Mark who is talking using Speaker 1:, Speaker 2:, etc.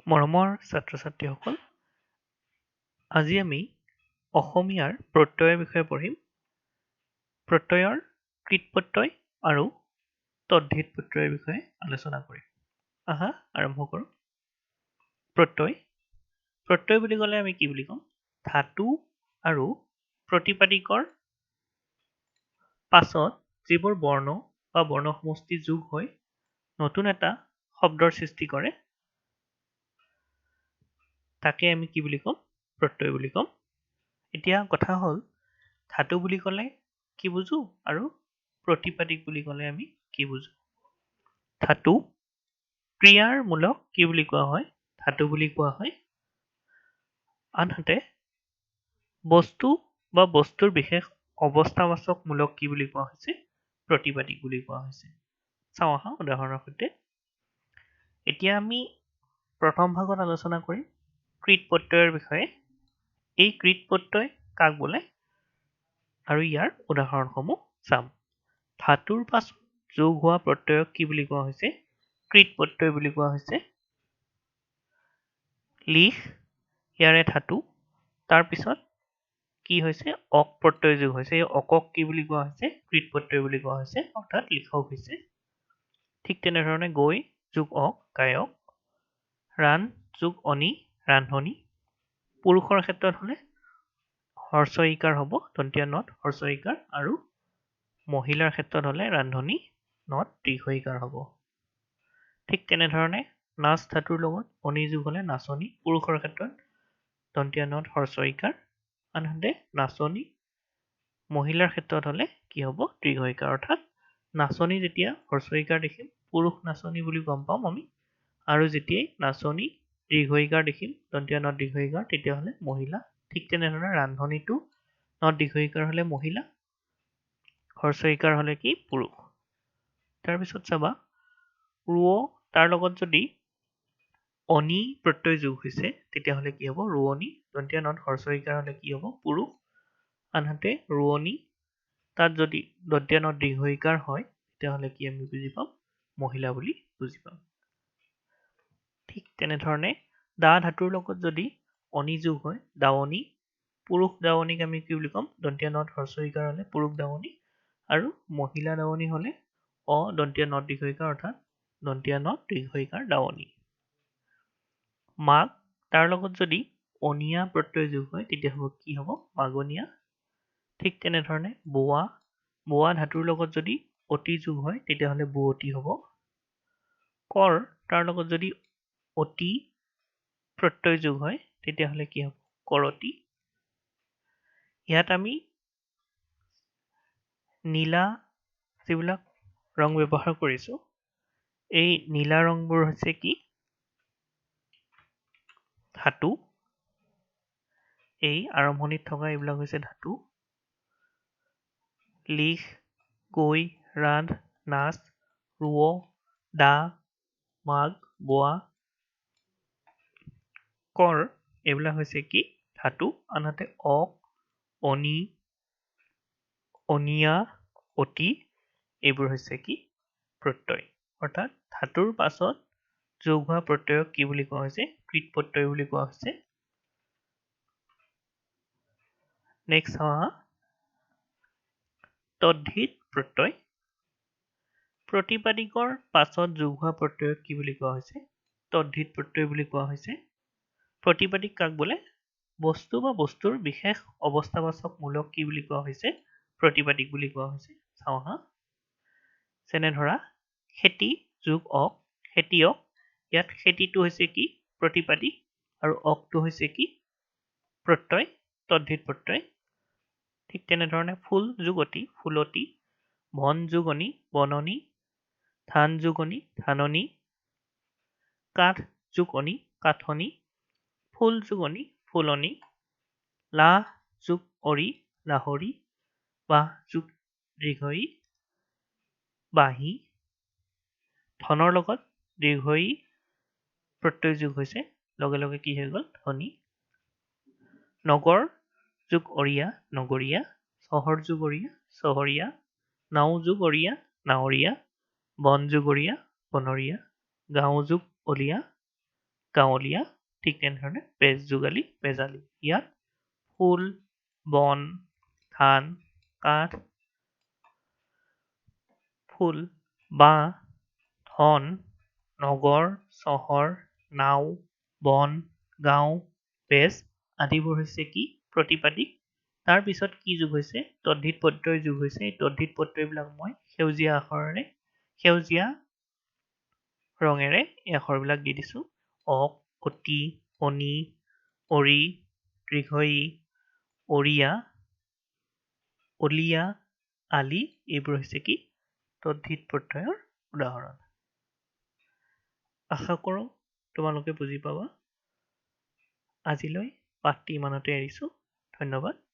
Speaker 1: মৰমৰ ছাত্ৰ-ছাত্ৰীসকল, আজি আমি অসমীয়াৰ প্ৰত্যয়ৰ বিষয়ে পঢ়িম। প্ৰত্যয়ৰ কৃৎপ্ৰত্যয় আৰু তদ্ধিত প্ৰত্যয়ৰ বিষয়ে আলোচনা কৰিম। আহা আৰম্ভ কৰোঁ। প্ৰত্যয়। প্ৰত্যয় বুলি ক'লে আমি কি বুলি ক'ম? ধাতু আৰু প্ৰতিপাদিকৰ পাছত যিবোৰ বৰ্ণ বা বৰ্ণ সমষ্টি যোগ হৈ নতুন এটা শব্দৰ সৃষ্টি কৰে, তাকে আমি কি বুলি ক'ম? প্ৰত্যয় বুলি ক'ম। এতিয়া কথা হ'ল, ধাতু বুলি ক'লে কি বুজো আৰু প্ৰতিপাদিক বুলি ক'লে আমি কি বুজো? ধাতু ক্ৰিয়াৰ মূলক কি বুলি কোৱা হয়? ধাতু বুলি কোৱা হয়। আনহাতে বস্তু বা বস্তুৰ বিশেষ অৱস্থাবাচক মূলক কি বুলি কোৱা হৈছে? প্ৰতিপাদিক বুলি কোৱা হৈছে। চাওঁ আহা উদাহৰণৰ সৈতে। এতিয়া আমি প্ৰথম ভাগত আলোচনা কৰিম কৃৎপ্ৰত্যয়ৰ বিষয়ে। এই কৃৎপ্ৰত্যয় কাক বোলে আৰু ইয়াৰ উদাহৰণসমূহ চাম। ধাতুৰ পাছত যোগ হোৱা প্ৰত্যয়ক কি বুলি কোৱা হৈছে? কৃৎপ্ৰত্যয় বুলি কোৱা হৈছে। লিখ ইয়াৰে ধাতু, তাৰপিছত কি হৈছে? অক প্ৰত্যয় যোগ হৈছে। এই অকক কি বুলি কোৱা হৈছে? কৃৎপ্ৰত্যয় বুলি কোৱা হৈছে, অৰ্থাৎ লিখক হৈছে। ঠিক তেনেধৰণে গৈ যোগ অক গায়ক, ৰান যোগ অনি ৰান্ধনি। পুৰুষৰ ক্ষেত্ৰত হ'লে হৰ্ষ ইকাৰ হ'ব, দন্তীয়া নত হৰ্ষ ইকাৰ, আৰু মহিলাৰ ক্ষেত্ৰত হ'লে ৰান্ধনি নত দীৰ্ঘ ইকাৰ হ'ব। ঠিক তেনেধৰণে নাচ ধাতুৰ লগত অনি যোগ হ'লে নাচনি, পুৰুষৰ ক্ষেত্ৰত দন্তীয়া নত হৰ্ষ ইকাৰ, আনহাতে নাচনি মহিলাৰ ক্ষেত্ৰত হ'লে কি হ'ব? দীৰ্ঘ ইকাৰ। অৰ্থাৎ নাচনি যেতিয়া হৰ্ষ ইকাৰ দেখিম, পুৰুষ নাচনি বুলি গম পাম আমি, আৰু যেতিয়াই নাচনি দীৰ্ঘ ইকাৰ দেখিম, দন্তীয়া নত দীৰ্ঘ ইকাৰ, তেতিয়াহ'লে মহিলা। ঠিক তেনেধৰণে ৰান্ধনিটো নত দীৰ্ঘ ইকাৰ হ'লে মহিলা, হৰ্ষ ইকাৰ হ'লে কি? পুৰুষ। তাৰপিছত চাবা, ৰুঅ তাৰ লগত যদি অনি প্ৰত্যয় যোগ হৈছে, তেতিয়াহ'লে কি হ'ব? ৰোৱনী, দন্তীয়া নত হৰ্ষ ইকাৰ হ'লে কি হ'ব? পুৰুষ। আনহাতে ৰোৱনী তাত যদি দন্তীয়া নত দীৰ্ঘ ইকাৰ হয়, তেতিয়াহ'লে কি আমি বুজি পাম? মহিলা বুলি বুজি পাম। ঠিক তেনেধৰণে দা ধাতুৰ লগত যদি অনি যোগ হয়, দাৱনী, পুৰুষ দাৱনীক আমি কি বুলি ক'ম? দন্তীয়া নত হৰ্ষ ইকাৰ হ'লে পুৰুষ দাৱনী, আৰু মহিলা দাৱনী হ'লে দন্তীয়া নত দীৰ্ঘ ইকাৰ, অৰ্থাৎ দন্তীয়া নত দীৰ্ঘ ইকাৰ দাৱনী। মাগ তাৰ লগত যদি অনিয়া প্ৰত্যয় যোগ হয়, তেতিয়া হ'ব কি হ'ব? মাগনীয়া। ঠিক তেনেধৰণে বোৱা, বোৱা ধাতুৰ লগত যদি অতি যোগ হয়, তেতিয়াহ'লে বুৱতী হ'ব। কৰ তাৰ লগত যদি অতি প্ৰত্যয় যোগ হয়, তেতিয়াহ'লে কি হ'ব? কৰতি। ইয়াত আমি নীলা যিবিলাক ৰং ব্যৱহাৰ কৰিছো, এই নীলা ৰংবোৰ হৈছে কি? ধাতু। এই আৰম্ভণিত থকা এইবিলাক হৈছে ধাতু। লিখ, গৈ, ৰান্ধ, নাচ, ৰুৱ, দা, মাগ, বোৱা, কৰ এইবিলাক হৈছে কি? ধাতু। আনহাতে অক, অনি, অনিয়া, অতি এইবোৰ হৈছে কি? প্ৰত্যয়। অৰ্থাৎ ধাতুৰ পাছত যোগ হোৱা প্ৰত্যয়ক কি বুলি কোৱা হৈছে? কৃৎপ্ৰত্যয় বুলি কোৱা হৈছে। নেক্সট চাওঁ, তদ্ধিত প্ৰত্যয়। প্ৰতিপাদিকৰ পাছত যোগ হোৱা প্ৰত্যয়ক কি বুলি কোৱা হৈছে? তদ্ধিত প্ৰত্যয় বুলি কোৱা হৈছে। প্ৰতিপাদিক কাক বোলে? বস্তু বা বস্তুৰ বিশেষ অৱস্থাবাচক মূলক কি বুলি কোৱা হৈছে? প্ৰতিপাদিক বুলি কোৱা হৈছে। চাওঁ আহা। যেনে ধৰা খেতি যোগ অক, খেতিয়ক। ইয়াত খেতিটো হৈছে কি? প্ৰতিপাদিক, আৰু অকটো হৈছে কি? প্ৰত্যয়, তদ্ধিত প্ৰত্যয়। ঠিক তেনেধৰণে ফুল যোগতি, ফুলতি। বন যোগনি, বননি। ধান যোগনি, ধাননি। কাঠ যোগনি, কাঠনি। ফুল যোগনি, ফুলনি। লাহ যোগ অৰি, লাহৰি। বাহ যোগ দীৰ্ঘ ই, বাঁহী। ধনৰ লগত দীৰ্ঘ ই প্ৰত্যয় যোগ হৈছে, লগে লগে কি হৈ গ'ল? ধ্বনি। নগৰ যোগ অৰিয়া, নগৰীয়া। চহৰ যোগ অৰিয়া, চহৰীয়া। নাও যোগ অৰিয়া, নাৱৰীয়া। বন যোগ অৰিয়া, বনৰীয়া। গাঁও যোগ অলিয়া, গাঁৱলীয়া, ঠিক তেনেধৰণে বেজ যোগালী, বেজালী। ইয়াত ফুল, বন, ধান, কাঠ, ফুল, বাঁহ, ধন, নগৰ, চহৰ, নাও, বন, গাঁও, বেজ আদিবোৰ হৈছে কি প্ৰতিপাদিক। তাৰ পিছত কি যোগ হৈছে তদ্ধিত প্ৰত্যয় যোগ হৈছে। এই তদ্ধিত প্ৰত্যয়বিলাক মই সেউজীয়া ৰঙেৰে এই আখৰবিলাক দি দিছো। অক, অতি, অনি, অৰি, দীৰ্ঘই, অৰিয়া, অলিয়া, আলি এইবোৰ হৈছে কি তদ্ধিত প্ৰত্যয়ৰ উদাহৰণ। আশা কৰোঁ তোমালোকে বুজি পাবা। আজিলৈ পাঠটি ইমানতে এৰিছো। ধন্যবাদ।